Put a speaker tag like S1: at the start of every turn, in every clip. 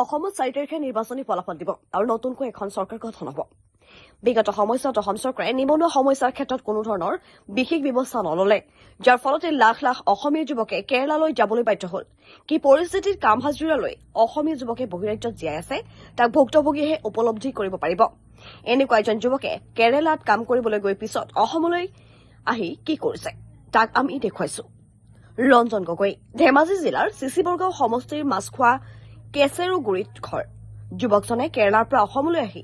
S1: অসমত 4 তাৰিখে নিৰ্বাচনী ফলাফল দিব আৰু নতুনকৈ এখন চৰকাৰ গঠন হ'ব। বিগত সময়ছোৱাত অসম চৰকাৰে নিবনুৱা সমস্যাৰ ক্ষেত্ৰত কোনো ধৰণৰ বিশেষ ব্যৱস্থা নললে, যাৰ ফলতে লাখ লাখ অসমীয়া যুৱকে কেৰালালৈ যাবলৈ বাধ্য হ'ল। কি পৰিস্থিতিত কাম হাজিৰালৈ অসমীয়া যুৱকে বহিৰাজ্যত জীয়াই আছে, তাক ভুক্তভোগীয়েহে উপলব্ধি কৰিব পাৰিব। এনেকুৱা এজন যুৱকে কেৰালাত কাম কৰিবলৈ গৈ পিছত অসমলৈ আহি কি কৰিছে, তাক আমি দেখুৱাইছো। ৰঞ্জন গগৈ, ধেমাজি জিলাৰ চিচিবৰগাঁও সমষ্টিৰ মাছখোৱা কেচেৰুগুৰিত ঘৰ। যুৱকজনে কেৰালাৰ পৰা অসমলৈ আহি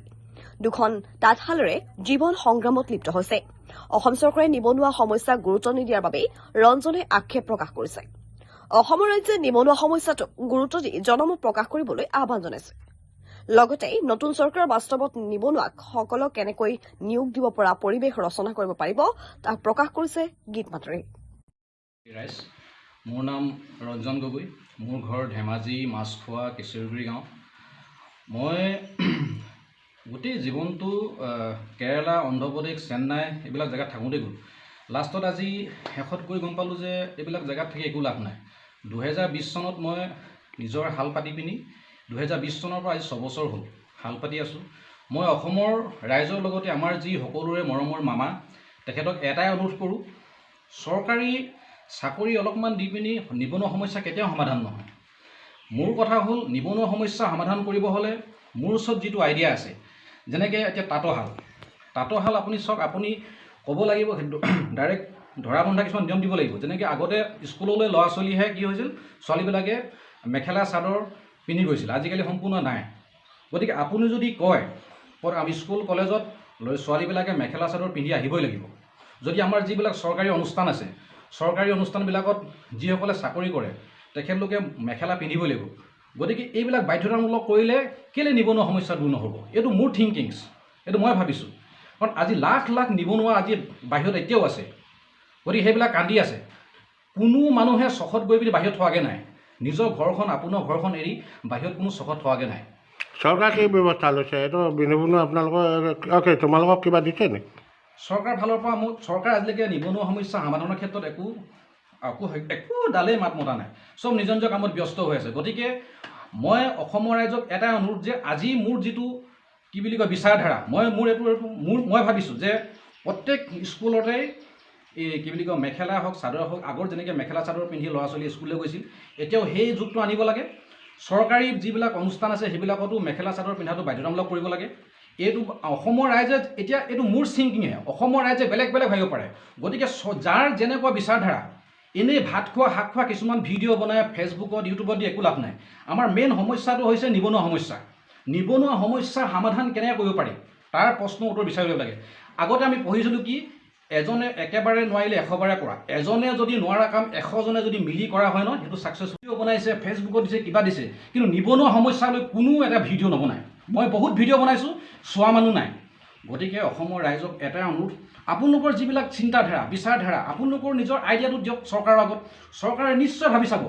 S1: দুখন তাঁতশালেৰে জীৱন সংগ্ৰামত লিপ্ত হৈছে। অসম চৰকাৰে নিবনুৱা সমস্যাক গুৰুত্ব নিদিয়াৰ বাবেই ৰঞ্জনে আক্ষেপ প্ৰকাশ কৰিছে। অসমৰ ৰাজ্যে নিবনুৱা সমস্যাটোক গুৰুত্ব দি জনমত প্ৰকাশ কৰিবলৈ আহ্বান জনাইছে। লগতে নতুন চৰকাৰ বাস্তৱত নিবনুৱাক সকলক কেনেকৈ নিয়োগ দিব পৰা পৰিৱেশ ৰচনা কৰিব পাৰিব তাক প্ৰকাশ কৰিছে গীত মাতেৰে।
S2: মোৰ নাম ৰঞ্জন গগৈ, মোৰ ঘৰ ধেমাজি মাছখোৱা কেচেৰুগুৰি গাঁও। মই গোটেই জীৱনটো কেৰালা, অন্ধ্ৰপ্ৰদেশ, চেন্নাই এইবিলাক জেগাত থাকোঁতে গ'ল। লাষ্টত আজি শেষত গৈ গম পালোঁ যে এইবিলাক জেগাত থাকি একো লাভ নাই। 2020 চনত মই নিজৰ হাল পাতি পিনি 2020 চনৰ পৰা আজি 6 বছৰ হ'ল হাল পাতি আছোঁ। মই অসমৰ ৰাইজৰ লগতে আমাৰ যি সকলোৰে মৰমৰ মামা, তেখেতক এটাই অনুৰোধ কৰোঁ, চৰকাৰী চাকৰি অলপমান দি পিনি নিবনুৱা সমস্যা কেতিয়াও সমাধান নহয়। মোৰ কথা হ'ল, নিবনুৱা সমস্যা সমাধান কৰিব হ'লে মোৰ ওচৰত যিটো আইডিয়া আছে, যেনেকৈ এতিয়া তাঁতশাল আপুনি চাওক, আপুনি ক'ব লাগিব ডাইৰেক্ট ধৰা বন্ধা কিছুমান নিয়ম দিব লাগিব। যেনেকৈ আগতে স্কুললৈ ল'ৰা ছোৱালীহে কি হৈছিল, ছোৱালীবিলাকে মেখেলা চাদৰ পিন্ধি গৈছিল, আজিকালি সম্পূৰ্ণ নাই। গতিকে আপুনি যদি কয় আমি স্কুল কলেজত ছোৱালীবিলাকে মেখেলা চাদৰ পিন্ধি আহিবই লাগিব, যদি আমাৰ যিবিলাক চৰকাৰী অনুষ্ঠান আছে, চৰকাৰী অনুষ্ঠানবিলাকত যিসকলে চাকৰি কৰে তেখেতলোকে মেখেলা পিন্ধিবই লাগিব। গতিকে এইবিলাক বাধ্যতামূলক কৰিলে কেলৈ নিবনুৱা সমস্যা দূৰ নহ'ব? এইটো মোৰ থিংকিংছ, এইটো মই ভাবিছোঁ। কাৰণ আজি লাখ লাখ নিবনুৱা আজি বাহিৰত এতিয়াও আছে। গতিকে সেইবিলাক কান্দি আছে। কোনো মানুহে চখত গৈ পিনি বাহিৰত থোৱাগৈ নাই। নিজৰ ঘৰখন, আপোনাৰ ঘৰখন এৰি বাহিৰত কোনো চখত থোৱাগৈ নাই।
S3: চৰকাৰ কি ব্যৱস্থা লৈছে? এইটো নিবনুৱা আপোনালোকৰ তোমালোকক কিবা দিছে নেকি?
S2: চৰকাৰ ফালৰ পৰা চৰকাৰ আজিলৈকে নিবনুৱা সমস্যা সমাধানৰ ক্ষেত্ৰত একো ডালেই মাত মতা নাই। চব নিজৰ নিজৰ কামত ব্যস্ত হৈ আছে। গতিকে মই অসমৰ ৰাইজক এটাই অনুৰোধ যে আজি মোৰ যিটো কি বুলি কয় বিচাৰধাৰা, মই ভাবিছোঁ যে প্ৰত্যেক স্কুলতেই এই কি বুলি কয় মেখেলা হওক চাদৰ হওক, আগৰ যেনেকৈ মেখেলা চাদৰ পিন্ধি ল'ৰা ছোৱালী স্কুললৈ গৈছিল, এতিয়াও সেই যুগটো আনিব লাগে। চৰকাৰী যিবিলাক অনুষ্ঠান আছে সেইবিলাকতো মেখেলা চাদৰ পিন্ধাটো বাধ্যতামূলক কৰিব লাগে। এইটো অসমৰ ৰাইজে এতিয়া এইটো মোৰ থিংকিংহে, অসমৰ ৰাইজে বেলেগ বেলেগ ভাবিব পাৰে। গতিকে যাৰ যেনেকুৱা বিচাৰধাৰা, এনেই ভাত খোৱা শাক খোৱা কিছুমান ভিডিঅ' বনাই ফেচবুকত ইউটিউবত দি একো লাভ নাই। আমাৰ মেইন সমস্যাটো হৈছে নিবনুৱা সমস্যা। নিবনুৱা সমস্যাৰ সমাধান কেনেকৈ কৰিব পাৰি তাৰ প্ৰশ্ন উত্তৰ বিচাৰিব লাগে। আগতে আমি পঢ়িছিলোঁ কি, এজনে একেবাৰে নোৱাৰিলে 100 বাৰে কৰা, এজনে যদি নোৱাৰা কাম 100 জনে যদি মিলি কৰা হয় ন, সেইটো ছাকচেছফুল বনাইছে, ফেচবুকত দিছে, কিবা দিছে। কিন্তু নিবনুৱা সমস্যালৈ কোনো এটা ভিডিঅ' নবনায়। মই বহুত ভিডিঅ' বনাইছোঁ, চোৱা মানুহ নাই। গতিকে অসমৰ ৰাইজক এটাই অনুৰোধ, আপোনালোকৰ যিবিলাক চিন্তাধাৰা বিচাৰধাৰা, আপোনালোকৰ নিজৰ আইডিয়াটো দিয়ক চৰকাৰৰ আগত। চৰকাৰে নিশ্চয় ভাবি চাব,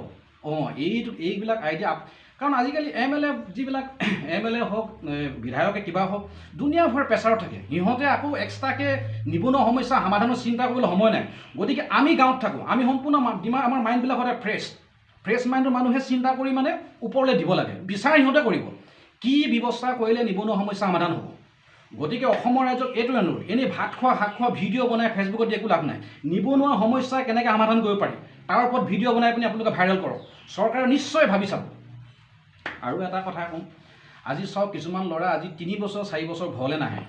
S2: এইবিলাক আইডিয়া। কাৰণ আজিকালি যিবিলাক MLA হওক, বিধায়কে কিবা হওক, দুনীয়াভৰ প্ৰেছাৰত থাকে। সিহঁতে আকৌ এক্সট্ৰাকৈ নিবনুৱা সমস্যা সমাধানৰ চিন্তা কৰিবলৈ সময় নাই। গতিকে আমি গাঁৱত থাকোঁ, আমি সম্পূৰ্ণ আমাৰ মাইণ্ডবিলাক সদায় ফ্ৰেছ মাইণ্ডৰ মানুহে চিন্তা কৰি মানে ওপৰলৈ দিব লাগে, বিচাৰ সিহঁতে কৰিব কি ব্যৱস্থা কৰিলে নিবনুৱা সমস্যা সমাধান হ'ব। গতিকে অসমৰ ৰাইজক এইটো অনুৰোধ, এনেই ভাত খোৱা শাক খোৱা ভিডিঅ' বনাই ফেচবুকত দি একো লাভ নাই। নিবনুৱা সমস্যা কেনেকৈ সমাধান কৰিব পাৰি তাৰ ওপৰত ভিডিঅ' বনাই পিনি আপোনালোকে ভাইৰেল কৰক, চৰকাৰে নিশ্চয় ভাবি চাব। আৰু এটা কথা কওঁ, আজি চাওক কিছুমান ল'ৰা আজি 3 বছৰ 4 বছৰ ঘৰলৈ নাহে।